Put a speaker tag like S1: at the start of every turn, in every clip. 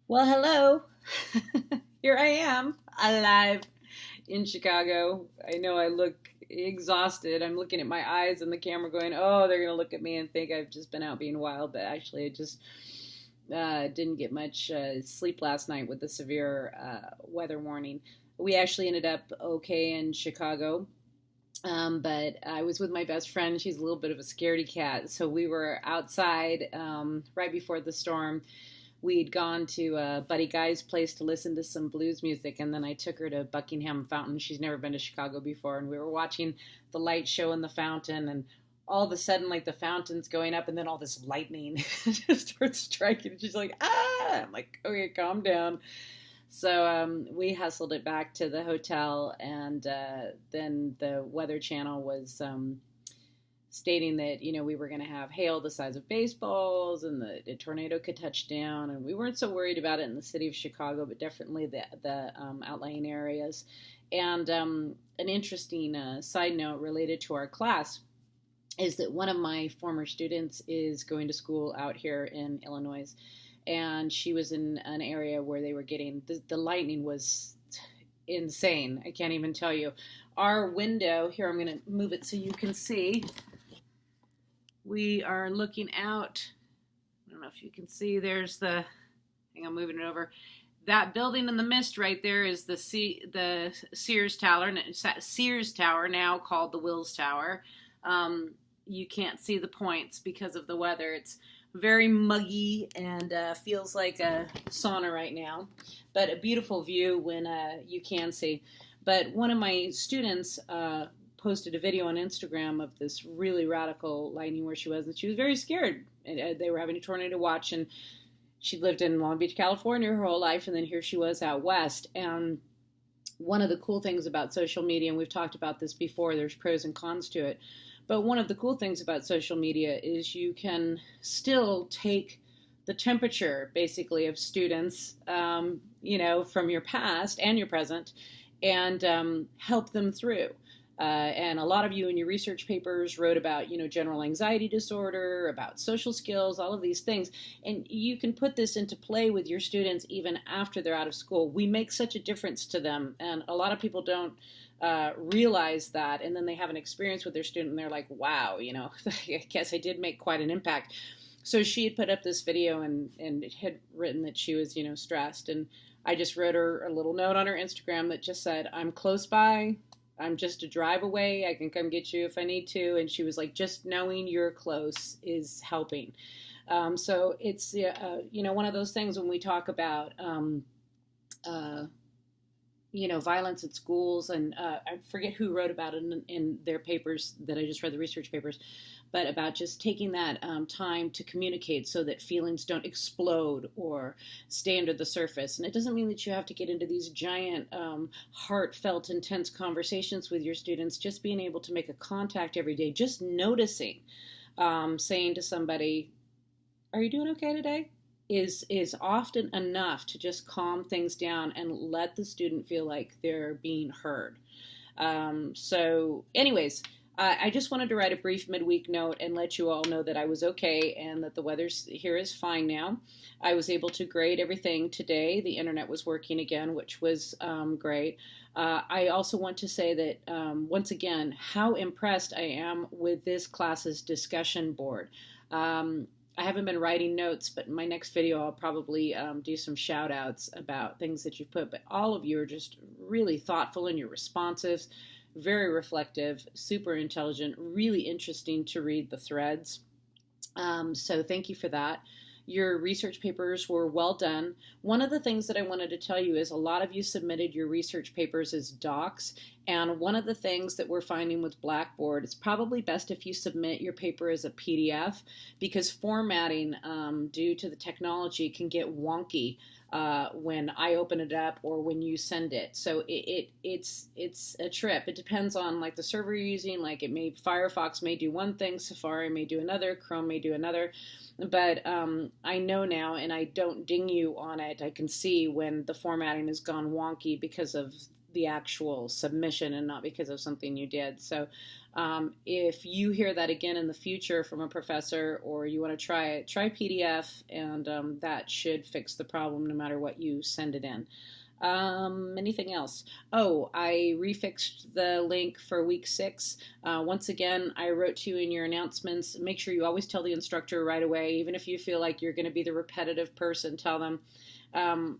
S1: Well, hello. Here I am, alive in Chicago. I know I look exhausted. I'm looking at my eyes in the camera going, oh, they're going to look at me and think I've just been out being wild. But actually, I just didn't get much sleep last night with the severe weather warning. We actually ended up okay in Chicago. But I was with my best friend. She's a little bit of a scaredy cat. So we were outside right before the storm. We'd gone to Buddy Guy's place to listen to some blues music, and then I took her to Buckingham Fountain. She's never been to Chicago before, and we were watching the light show in the fountain, and all of a sudden, like the fountain's going up, and then all this lightning just starts striking. She's like, ah! I'm like, okay, calm down. So we hustled it back to the hotel, and then the Weather Channel was stating that we were going to have hail the size of baseballs and the tornado could touch down, and we weren't so worried about it in the city of Chicago, but definitely the outlying areas. And an interesting side note related to our class is that one of my former students is going to school out here in Illinois, and she was in an area where they were getting the lightning was insane. I can't even tell you. Our window here, I'm going to move it so you can see. We are looking out. I don't know if you can see. There's the. Hang on, moving it over. That building in the mist right there is the Sears Tower. Sears Tower, now called the Wills Tower. You can't see the points because of the weather. It's very muggy and feels like a sauna right now, but a beautiful view when you can see. But one of my students posted a video on Instagram of this really radical lightning where she was, and she was very scared. And, they were having a tornado watch, and she lived in Long Beach, California her whole life, and then here she was out west. And one of the cool things about social media, and we've talked about this before, there's pros and cons to it, but one of the cool things about social media is you can still take the temperature, basically, of students, from your past and your present, and help them through. And a lot of you in your research papers wrote about, general anxiety disorder, about social skills, all of these things. And you can put this into play with your students even after they're out of school. We make such a difference to them. And a lot of people don't realize that. And then they have an experience with their student and they're like, wow, I guess I did make quite an impact. So she had put up this video and had written that she was, stressed. And I just wrote her a little note on her Instagram that just said, I'm close by. I'm just a drive away. I can come get you if I need to. And she was like, just knowing you're close is helping. So it's, one of those things when we talk about, violence at schools. And I forget who wrote about it in their papers that I just read, the research papers, but about just taking that time to communicate so that feelings don't explode or stay under the surface. And it doesn't mean that you have to get into these giant, heartfelt, intense conversations with your students. Just being able to make a contact every day, just noticing, saying to somebody, are you doing okay today? Is often enough to just calm things down and let the student feel like they're being heard. So anyways, I just wanted to write a brief midweek note and let you all know that I was okay and that the weather here is fine now. I was able to grade everything today. The internet was working again, which was great. I also want to say that, once again, how impressed I am with this class's discussion board. I haven't been writing notes, but in my next video, I'll probably do some shout outs about things that you've put. But all of you are just really thoughtful and you're responsive, very reflective, super intelligent, really interesting to read the threads. So thank you for that. Your research papers were well done. One of the things that I wanted to tell you is a lot of you submitted your research papers as docs. And one of the things that we're finding with Blackboard, it's probably best if you submit your paper as a PDF because formatting, due to the technology, can get wonky when I open it up or when you send it. So it's a trip. It depends on like the server you're using. Like Firefox may do one thing, Safari may do another, Chrome may do another. But I know now, and I don't ding you on it. I can see when the formatting has gone wonky because of the actual submission and not because of something you did. So if you hear that again in the future from a professor, or you want to try it, try PDF, and that should fix the problem no matter what you send it in. Anything else? Oh, I refixed the link for week 6. Once again, I wrote to you in your announcements. Make sure you always tell the instructor right away, even if you feel like you're going to be the repetitive person, tell them.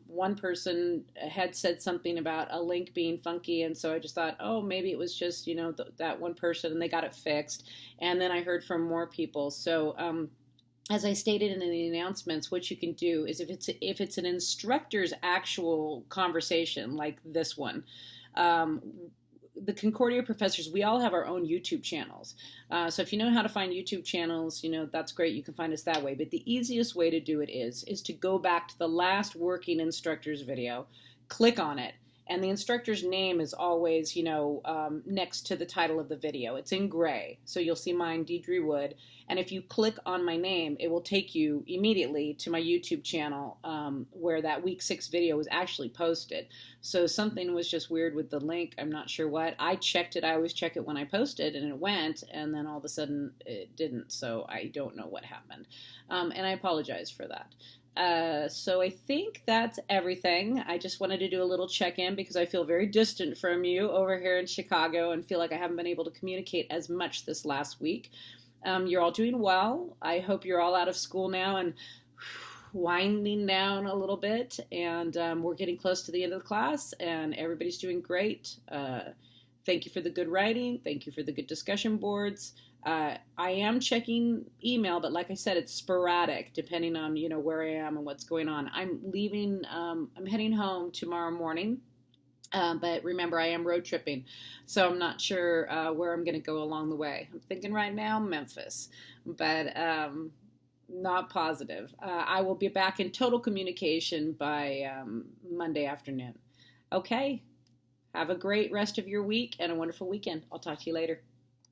S1: One person had said something about a link being funky, and so I just thought, oh, maybe it was just, that one person, and they got it fixed. And then I heard from more people. So, as I stated in the announcements, what you can do is if it's an instructor's actual conversation like this one, the Concordia professors, we all have our own YouTube channels. So if you know how to find YouTube channels, that's great. You can find us that way. But the easiest way to do it is to go back to the last working instructor's video, click on it, and the instructor's name is always, next to the title of the video. It's in gray. So you'll see mine, Deidre Wood. And if you click on my name, it will take you immediately to my YouTube channel where that week 6 video was actually posted. So something was just weird with the link. I'm not sure what. I checked it. I always check it when I post it, and it went, and then all of a sudden it didn't. So I don't know what happened. And I apologize for that. So I think that's everything. I just wanted to do a little check-in because I feel very distant from you over here in Chicago and feel like I haven't been able to communicate as much this last week. You're all doing well. I hope you're all out of school now and winding down a little bit, and we're getting close to the end of the class, and everybody's doing great. Thank you for the good writing. Thank you for the good discussion boards. I am checking email, but like I said, it's sporadic depending on, where I am and what's going on. I'm leaving, I'm heading home tomorrow morning. But remember, I am road tripping, so I'm not sure where I'm going to go along the way. I'm thinking right now Memphis, but not positive. I will be back in total communication by Monday afternoon. Okay, have a great rest of your week and a wonderful weekend. I'll talk to you later.